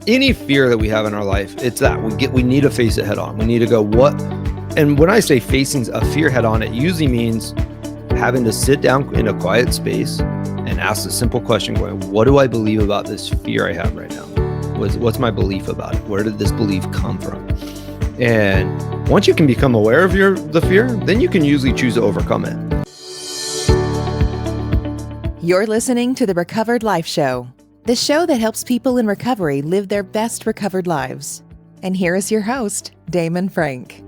Any fear that we have in our life, it's that we need to face it head on. We need to go, what? And when I say facing a fear head on, it usually means having to sit down in a quiet space and ask a simple question going, what do I believe about this fear I have right now? What's my belief about it? Where did this belief come from? And once you can become aware of the fear, then you can usually choose to overcome it. You're listening to the Recovered Life Show, the show that helps people in recovery live their best recovered lives. And here is your host, Damon Frank.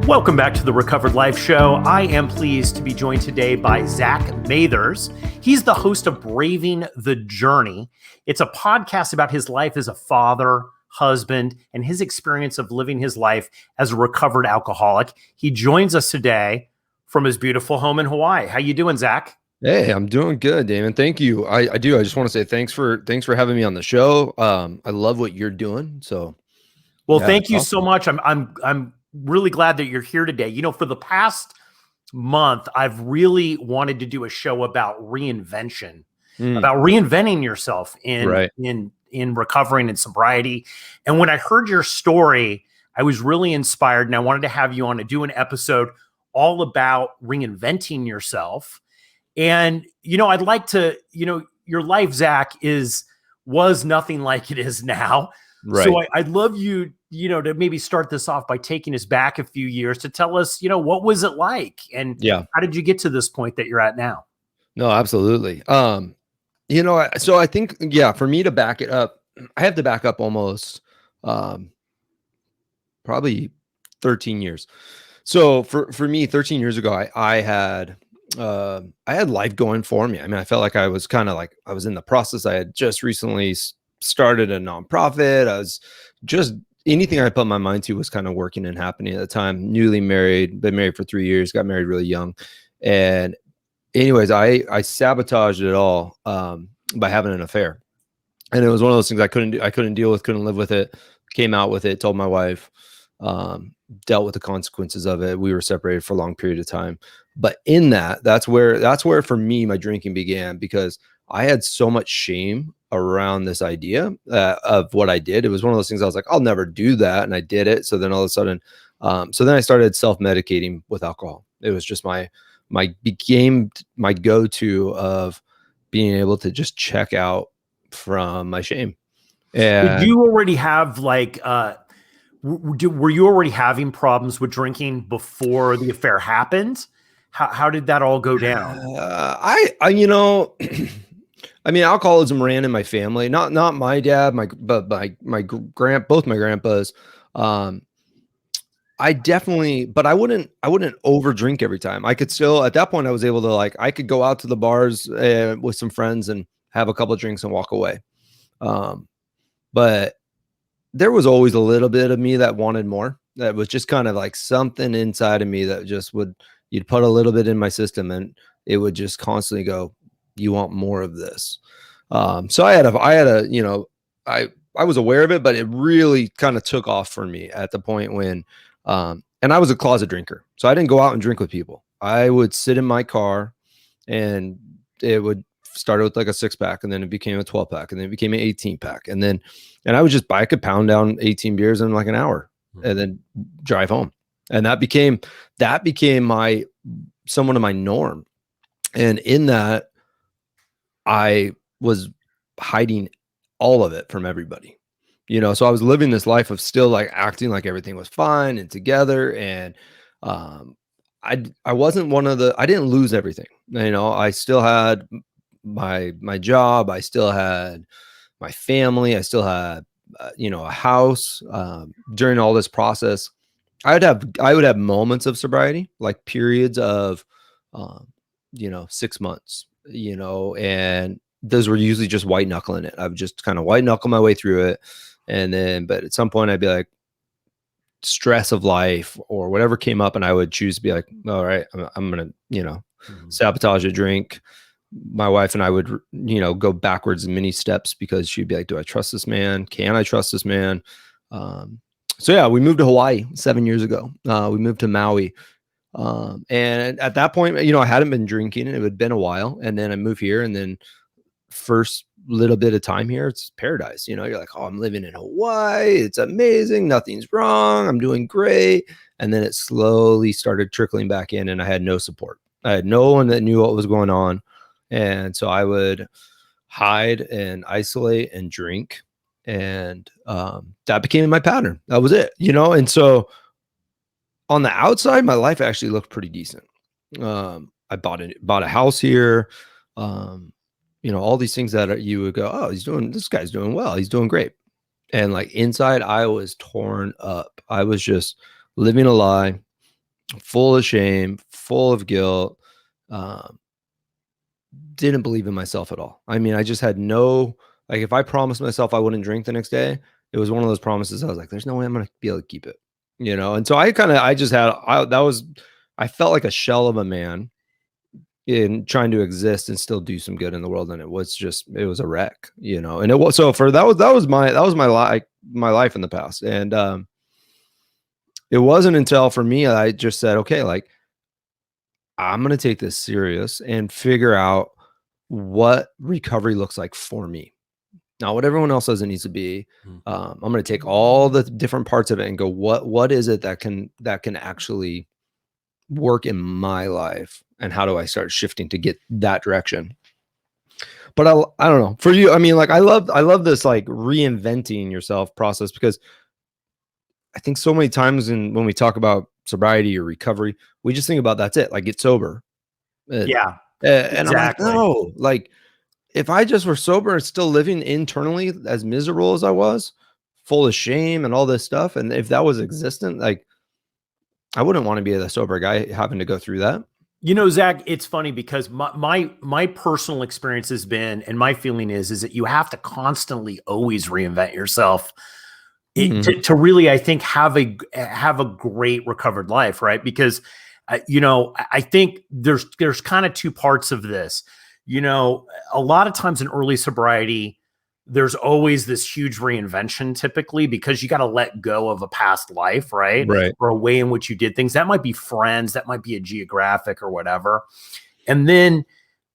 Welcome back to the Recovered Life Show. I am pleased to be joined today by Zach Mathers. He's the host of Braving the Journey. It's a podcast about his life as a father, husband, and his experience of living his life as a recovered alcoholic. He joins us today from his beautiful home in Hawaii. How you doing, Zach? Hey, I'm doing good, Damon. Thank you. I do. I just want to say thanks for having me on the show. I love what you're doing. So, well, yeah, thank you awesome. so much. I'm really glad that you're here today. You know, for the past month, I've really wanted to do a show about reinvention, about reinventing yourself in recovering and sobriety. And when I heard your story, I was really inspired, and I wanted to have you on to do an episode all about reinventing yourself. And, you know, I'd like to, your life, Zach, was nothing like it is now. Right. So I'd love you, to maybe start this off by taking us back a few years to tell us, what was it like? And how did you get to this point that you're at now? No, absolutely. So I think, for me to back it up, I have to back up almost probably 13 years. So for me, 13 years ago, I had life going for me. I mean, I felt like I was kind of like, I was in the process. I had just recently started a nonprofit. I was just, anything I put my mind to was kind of working and happening at the time. Newly married, been married for 3 years, got married really young. And anyways, I sabotaged it all by having an affair. And it was one of those things I couldn't deal with, couldn't live with it, came out with it, told my wife, dealt with the consequences of it. We were separated for a long period of time. But in that's where for me, my drinking began, because I had so much shame around this idea of what I did. It was one of those things I was like, I'll never do that. And I did it. So then all of a sudden, I started self-medicating with alcohol. It was just became my go-to of being able to just check out from my shame. And did you already have were you already having problems with drinking before the affair happened? How did that all go down? I mean, alcoholism ran in my family, not my dad, both my grandpas. I definitely, but I wouldn't over drink every time. I could still, at that point, I was able to I could go out to the bars with some friends and have a couple of drinks and walk away. But there was always a little bit of me that wanted more. That was just kind of like something inside of me that just you'd put a little bit in my system and it would just constantly go, you want more of this. So I was aware of it, but it really kind of took off for me at the point when, and I was a closet drinker. So I didn't go out and drink with people. I would sit in my car and it would started with like a 6-pack, and then it became a 12-pack, and then it became an 18-pack. And I could pound down 18 beers in like an hour and then drive home. And that became somewhat of my norm. And in that, I was hiding all of it from everybody, so I was living this life of still like acting like everything was fine and together. And I wasn't I didn't lose everything. I still had my job. I still had my family. I still had, a house. During all this process, I would have moments of sobriety, like periods of, 6 months, and those were usually just white knuckling it. I would just kind of white knuckle my way through it. But at some point I'd be like, stress of life or whatever came up, and I would choose to be like, all right, I'm going to, sabotage a drink. My wife and I would, go backwards in many steps, because she'd be like, do I trust this man? Can I trust this man? We moved to Hawaii 7 years ago. We moved to Maui. And at that point, I hadn't been drinking. It had been a while. And then I moved here, and then first little bit of time here, it's paradise. You know, you're like, oh, I'm living in Hawaii. It's amazing. Nothing's wrong. I'm doing great. And then it slowly started trickling back in, and I had no support. I had no one that knew what was going on. And so I would hide and isolate and drink. And that became my pattern. That was it, you know? And so on the outside, my life actually looked pretty decent. I bought a house here. You know, all these things that you would go, oh, this guy's doing well. He's doing great. And like inside, I was torn up. I was just living a lie, full of shame, full of guilt. Didn't believe in myself at all. I mean, I just had no, like, if I promised myself I wouldn't drink the next day, it was one of those promises. I was like, there's no way I'm going to be able to keep it, you know? And so I felt like a shell of a man in trying to exist and still do some good in the world. And it was a wreck, you know? And it was, so for, that was my life in the past. And, it wasn't until for me, I just said, okay, like, I'm going to take this serious and figure out what recovery looks like for me. Not what everyone else says it needs to be. I'm going to take all the different parts of it and go, what is it that can actually work in my life, and how do I start shifting to get that direction? But I don't know for you. I mean, like, I love this like reinventing yourself process, because I think so many times when we talk about sobriety or recovery, we just think about that's it, like, get sober. Yeah. And Exactly. I'm like, no, like, if I just were sober and still living internally as miserable as I was, full of shame and all this stuff, and if that was existent, like, I wouldn't want to be the sober guy having to go through that. You know, Zach, it's funny because my personal experience has been, and my feeling is that you have to constantly always reinvent yourself to really, I think, have a great recovered life, right? Because, you know, I think there's kind of two parts of this. You know, a lot of times in early sobriety, there's always this huge reinvention, typically, because you got to let go of a past life, right? Right. Or a way in which you did things. That might be friends, that might be a geographic or whatever. And then,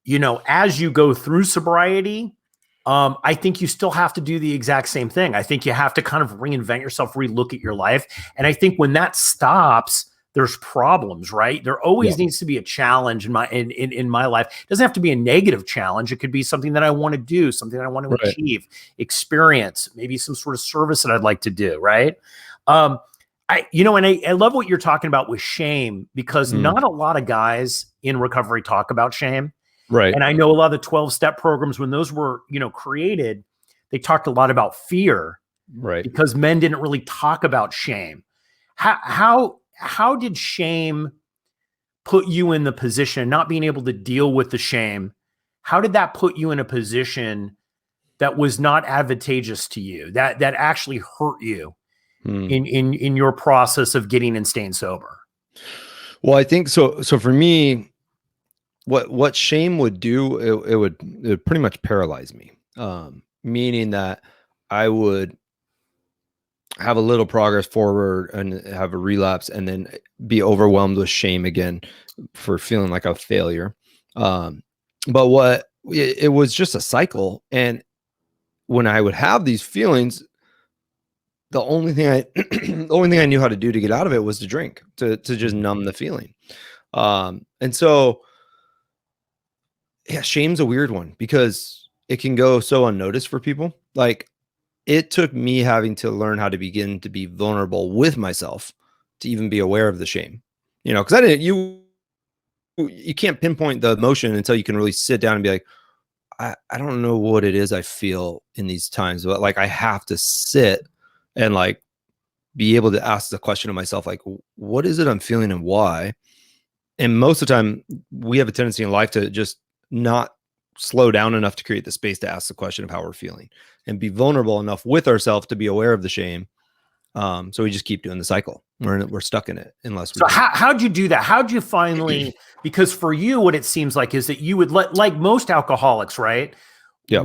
you know, as you go through sobriety, I think you still have to do the exact same thing. I think you have to kind of reinvent yourself, relook at your life. And I think when that stops, there's problems, right? There always needs to be a challenge in my life. It doesn't have to be a negative challenge. It could be something that I want to do, something that I want to achieve, experience, maybe some sort of service that I'd like to do, right? I love what you're talking about with shame, because not a lot of guys in recovery talk about shame. Right. And I know a lot of the 12-step programs, when those were, you know, created, they talked a lot about fear, right? Because men didn't really talk about shame. How did shame put you in the position, not being able to deal with the shame? How did that put you in a position that was not advantageous to you, that actually hurt you in your process of getting and staying sober? Well, I think so. So for me, what shame would do, it would pretty much paralyze me. Meaning that I would have a little progress forward and have a relapse, and then be overwhelmed with shame again for feeling like a failure. But it was just a cycle. And when I would have these feelings, the only thing I knew how to do to get out of it was to drink, to just numb the feeling. And so, yeah, shame's a weird one, because it can go so unnoticed for people. Like, it took me having to learn how to begin to be vulnerable with myself to even be aware of the shame, you know, because you can't pinpoint the emotion until you can really sit down and be like, I don't know what it is I feel in these times, but like, I have to sit and like be able to ask the question of myself, like, what is it I'm feeling and why? And most of the time we have a tendency in life to just not slow down enough to create the space to ask the question of how we're feeling and be vulnerable enough with ourselves to be aware of the shame. So we just keep doing the cycle. We're stuck in it unless we. So how'd you do that? How'd you finally, because for you, what it seems like is that you would like most alcoholics, right? Yeah.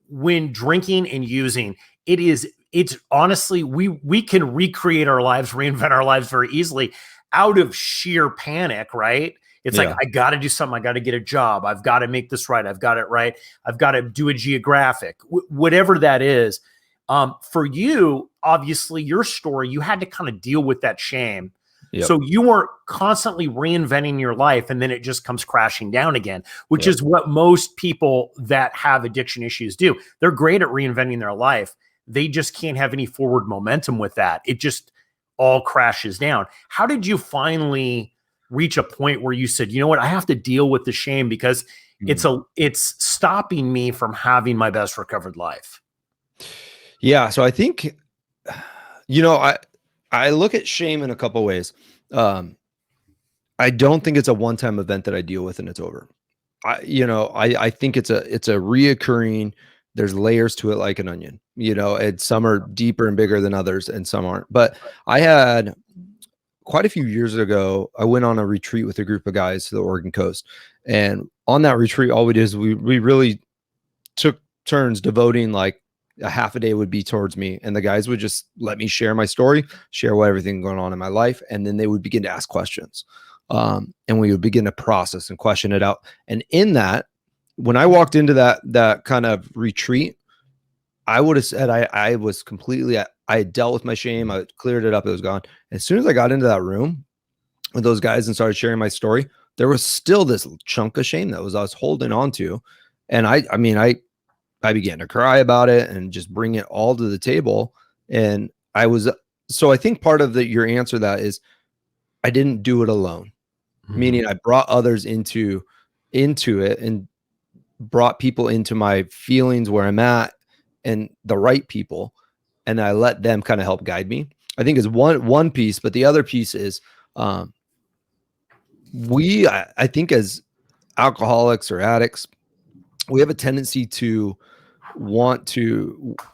When drinking and using, it's honestly, we can recreate our lives, reinvent our lives very easily out of sheer panic, right? It's like, I got to do something. I got to get a job. I've got to make this right. I've got it right. I've got to do a geographic, whatever that is. For you, obviously your story, you had to kind of deal with that shame. Yep. So you weren't constantly reinventing your life and then it just comes crashing down again, which is what most people that have addiction issues do. They're great at reinventing their life. They just can't have any forward momentum with that. It just all crashes down. How did you finally reach a point where you said, you know what, I have to deal with the shame because it's stopping me from having my best recovered life? Yeah. So I think, you know, I look at shame in a couple ways. I don't think it's a one-time event that I deal with and it's over. I think it's a reoccurring, there's layers to it like an onion, you know, and some are deeper and bigger than others and some aren't. But I had quite a few years ago, I went on a retreat with a group of guys to the Oregon coast. And on that retreat, all we did is we really took turns devoting like a half a day would be towards me. And the guys would just let me share my story, share what everything going on in my life. And then they would begin to ask questions. And we would begin to process and question it out. And in that, when I walked into that kind of retreat, I would have said I was completely, I had dealt with my shame. I cleared it up. It was gone. As soon as I got into that room with those guys and started sharing my story, there was still this chunk of shame that I was holding on to. And I began to cry about it and just bring it all to the table. And so I think part of your answer to that is I didn't do it alone, meaning I brought others into it and brought people into my feelings where I'm at and the right people. And I let them kind of help guide me, I think is one piece. But the other piece is I think as alcoholics or addicts, we have a tendency to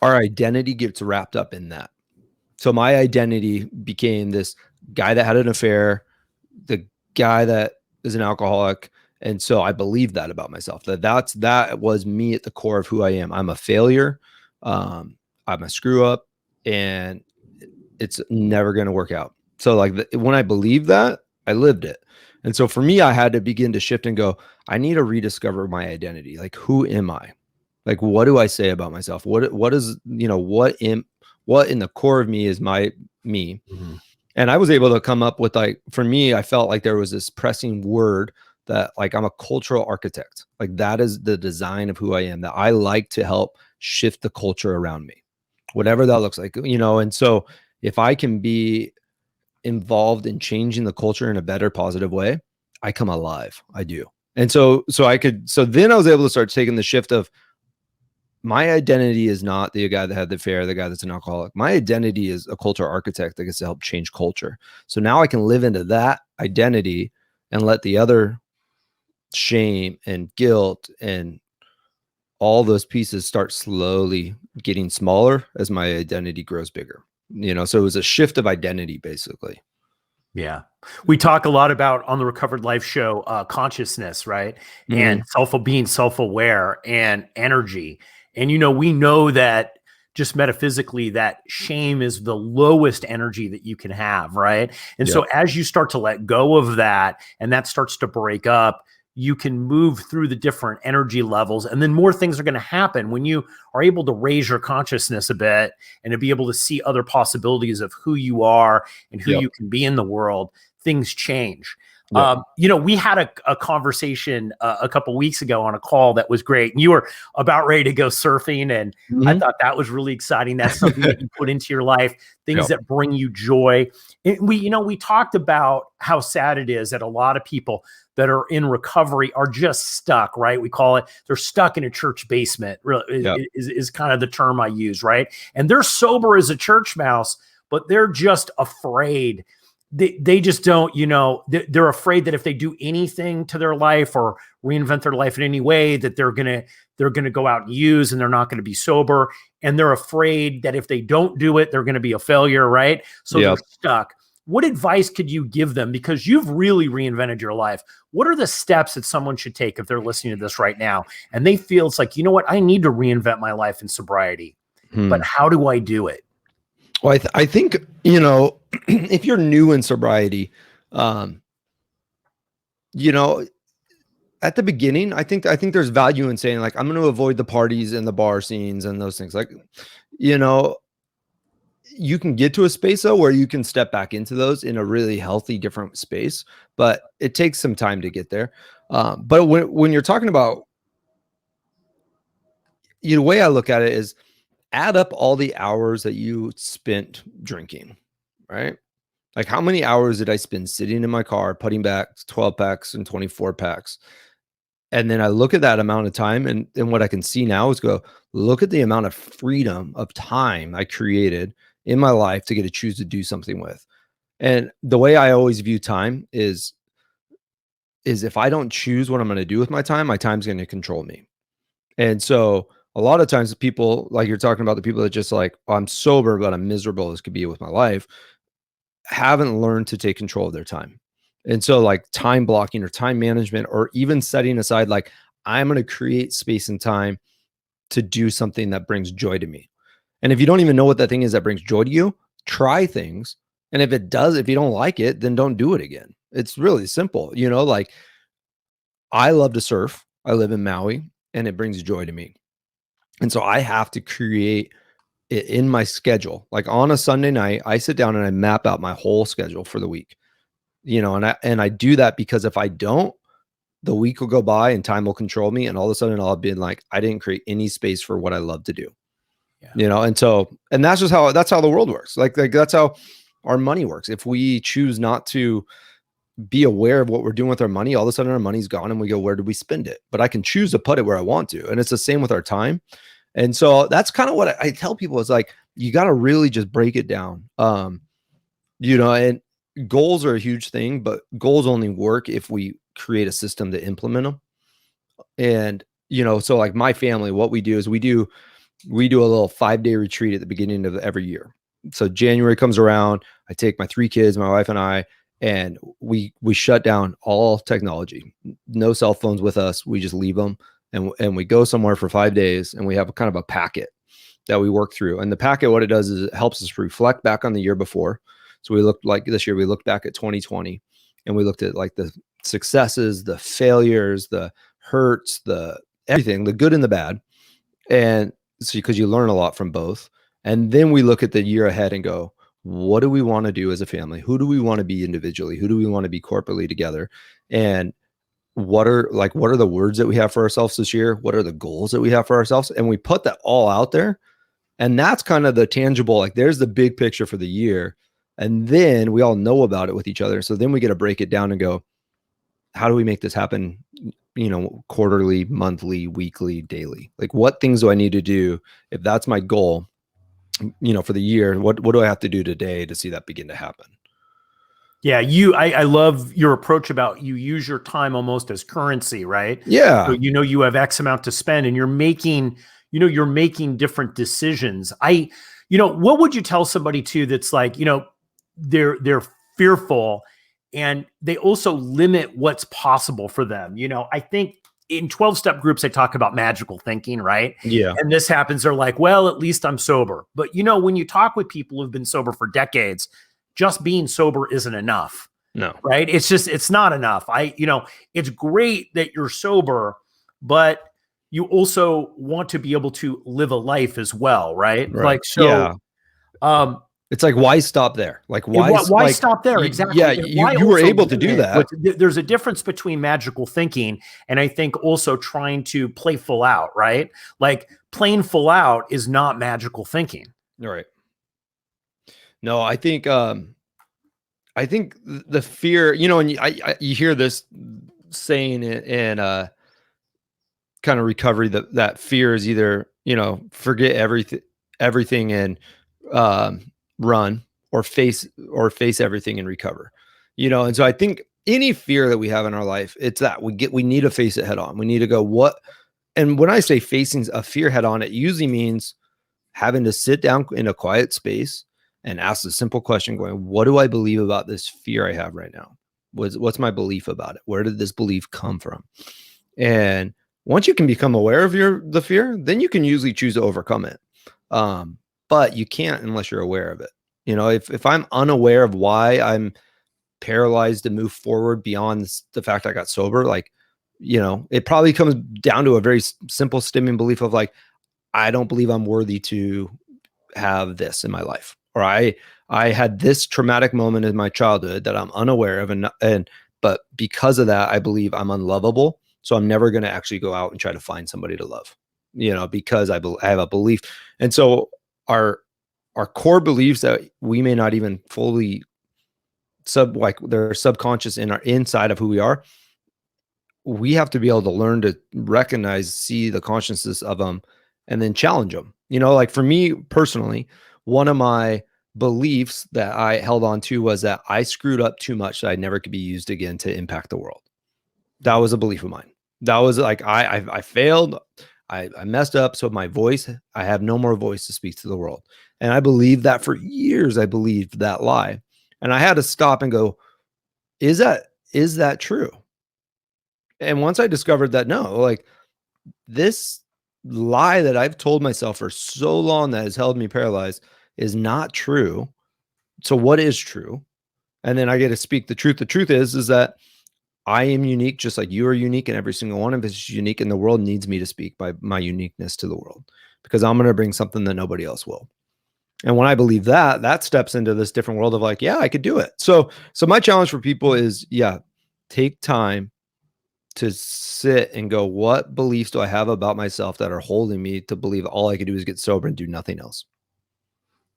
our identity gets wrapped up in that. So my identity became this guy that had an affair, the guy that is an alcoholic. And so I believe that about myself, that was me at the core of who I am. I'm a failure. I'm a screw up and it's never going to work out. So like when I believed that, I lived it. And so for me, I had to begin to shift and go, I need to rediscover my identity. Like, who am I? Like, what do I say about myself? What is, you know, what in the core of me is me. Mm-hmm. And I was able to come up with, like, for me, I felt like there was this pressing word that, like, I'm a cultural architect. Like, that is the design of who I am, that I like to help shift the culture around me, whatever that looks like, you know? And so if I can be involved in changing the culture in a better, positive way, I come alive. I do. And so then I was able to start taking the shift of, my identity is not the guy that had the affair, the guy that's an alcoholic. My identity is a culture architect that gets to help change culture. So now I can live into that identity and let the other shame and guilt and all those pieces start slowly getting smaller as my identity grows bigger. You know, so it was a shift of identity, basically. Yeah. We talk a lot about on the Recovered Life show, consciousness, right? Mm-hmm. And being self-aware and energy. And, you know, we know that just metaphysically that shame is the lowest energy that you can have, right? And so as you start to let go of that and that starts to break up, you can move through the different energy levels, and then more things are going to happen when you are able to raise your consciousness a bit and to be able to see other possibilities of who you are and who you can be in the world. Things change. You know, we had a conversation a couple weeks ago on a call that was great. And you were about ready to go surfing. And I thought that was really exciting. That's something that you put into your life, things that bring you joy. And we talked about how sad it is that a lot of people that are in recovery are just stuck, right? We call it, they're stuck in a church basement, really is kind of the term I use, right? And they're sober as a church mouse, but they're just afraid. They just don't, you know, they're afraid that if they do anything to their life or reinvent their life in any way, that they're going to go out and use, and they're not going to be sober. And they're afraid that if they don't do it, they're going to be a failure. Right. So they're stuck. What advice could you give them? Because you've really reinvented your life. What are the steps that someone should take if they're listening to this right now and they feel it's like, you know what, I need to reinvent my life in sobriety, but how do I do it? Well, I think, you know, if you're new in sobriety, you know, at the beginning, I think there's value in saying like, I'm going to avoid the parties and the bar scenes and those things. Like, you know, you can get to a space though where you can step back into those in a really healthy, different space, but it takes some time to get there. But when you're talking about, the way I look at it is add up all the hours that you spent drinking, right? Like how many hours did I spend sitting in my car, putting back 12 packs and 24 packs? And then I look at that amount of time and what I can see now is go, look at the amount of freedom of time I created in my life to get to choose to do something with. And the way I always view time is if I don't choose what I'm going to do with my time's going to control me. And so a lot of times people, like you're talking about, the people that just like, oh, I'm sober, but I'm miserable as could be with my life, haven't learned to take control of their time. And so like time blocking or time management, or even setting aside, like I'm going to create space and time to do something that brings joy to me. And if you don't even know what that thing is that brings joy to you, try things. And if you don't like it, then don't do it again. It's really simple. Like I love to surf. I live in Maui and it brings joy to me. And so I have to create it in my schedule. Like on a Sunday night, I sit down and I map out my whole schedule for the week. And I do that because if I don't, the week will go by and time will control me. And all of a sudden I'll be like, I didn't create any space for what I love to do. Yeah. And that's just that's how the world works. Like that's how our money works. If we choose not to be aware of what we're doing with our money, all of a sudden our money's gone and we go, where did we spend it? But I can choose to put it where I want to. And it's the same with our time. And so that's kind of what I tell people is like, you got to really just break it down. And goals are a huge thing, but goals only work if we create a system to implement them. And, so like my family, what we do is we do a little 5-day retreat at the beginning of every year. So January comes around, I take my 3 kids, my wife and I, and we shut down all technology, no cell phones with us. We just leave them and we go somewhere for 5 days and we have a kind of a packet that we work through. And the packet, what it does is it helps us reflect back on the year before. So we looked like this year, we looked back at 2020 and we looked at like the successes, the failures, the hurts, the everything, the good and the bad. And so because you learn a lot from both. And then we look at the year ahead and go, what do we want to do as a family? Who do we want to be individually? Who do we want to be corporately together? And what are the words that we have for ourselves this year? What are the goals that we have for ourselves? And we put that all out there. And that's kind of the tangible, like there's the big picture for the year. And then we all know about it with each other. So then we get to break it down and go, how do we make this happen? Quarterly, monthly, weekly, daily. Like what things do I need to do if that's my goal, for the year? What do I have to do today to see that begin to happen? Yeah, I love your approach about you use your time almost as currency, right? Yeah. So you have X amount to spend and you're making different decisions. What would you tell somebody too that's like, they're fearful and they also limit what's possible for them. I think in 12-step groups, they talk about magical thinking, right? Yeah. And this happens. They're like, well, at least I'm sober. But when you talk with people who've been sober for decades, just being sober isn't enough. No. Right. It's not enough. It's great that you're sober, but you also want to be able to live a life as well. Right. Right. It's like, why stop there? Like, why stop there? Exactly. Yeah. You were able to do that. There's a difference between magical thinking and I think also trying to play full out, right? Like playing full out is not magical thinking. Right. No, I think the fear, and you hear this saying in kind of recovery that fear is either, forget everything and run or face everything and recover, and so I think any fear that we have in our life, it's that we need to face it head on. We need to go what, and when I say facing a fear head on, it usually means having to sit down in a quiet space and ask the simple question going, what do I believe about this fear I have right now? What's my belief about it? Where did this belief come from? And once you can become aware of the fear, then you can usually choose to overcome it. But you can't unless you're aware of it. If I'm unaware of why I'm paralyzed to move forward beyond the fact I got sober, like, it probably comes down to a very simple stemming belief of like, I don't believe I'm worthy to have this in my life, or I had this traumatic moment in my childhood that I'm unaware of, but because of that, I believe I'm unlovable. So I'm never going to actually go out and try to find somebody to love, because I have a belief. And so our core beliefs that we may not even fully they're subconscious in our inside of who we are. We have to be able to learn to recognize, see the consciousness of them, and then challenge them. Like for me personally, one of my beliefs that I held on to was that I screwed up too much that I never could be used again to impact the world. That was a belief of mine. That was like, I failed. I messed up. So I have no more voice to speak to the world. And I believed that for years. I believed that lie. And I had to stop and go, is that true? And once I discovered that, no, like this lie that I've told myself for so long that has held me paralyzed is not true. So what is true? And then I get to speak the truth. The truth is that I am unique, just like you are unique, and every single one of us is unique, and the world needs me to speak by my uniqueness to the world, because I'm going to bring something that nobody else will. And when I believe that steps into this different world of like, yeah, I could do it. So my challenge for people is, take time to sit and go, what beliefs do I have about myself that are holding me to believe all I could do is get sober and do nothing else?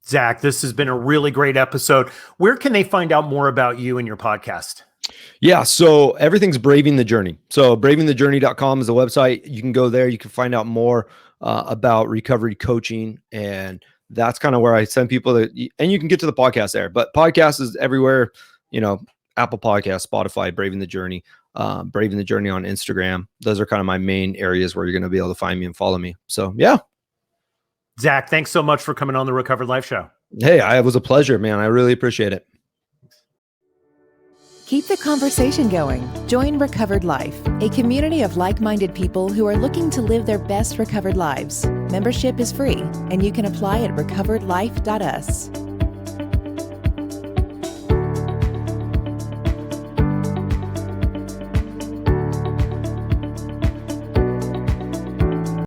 Zach, this has been a really great episode. Where can they find out more about you and your podcast? Yeah, so everything's Braving the Journey. So bravingthejourney.com is the website. You can go there. You can find out more about recovery coaching, and that's kind of where I send people and you can get to the podcast there. But podcast is everywhere, Apple Podcasts, Spotify, Braving the Journey, Braving the Journey on Instagram. Those are kind of my main areas where you're going to be able to find me and follow me. So, yeah. Zach, thanks so much for coming on the Recovered Life Show. Hey, it was a pleasure, man. I really appreciate it. Keep the conversation going. Join Recovered Life, a community of like-minded people who are looking to live their best recovered lives. Membership is free, and you can apply at recoveredlife.us.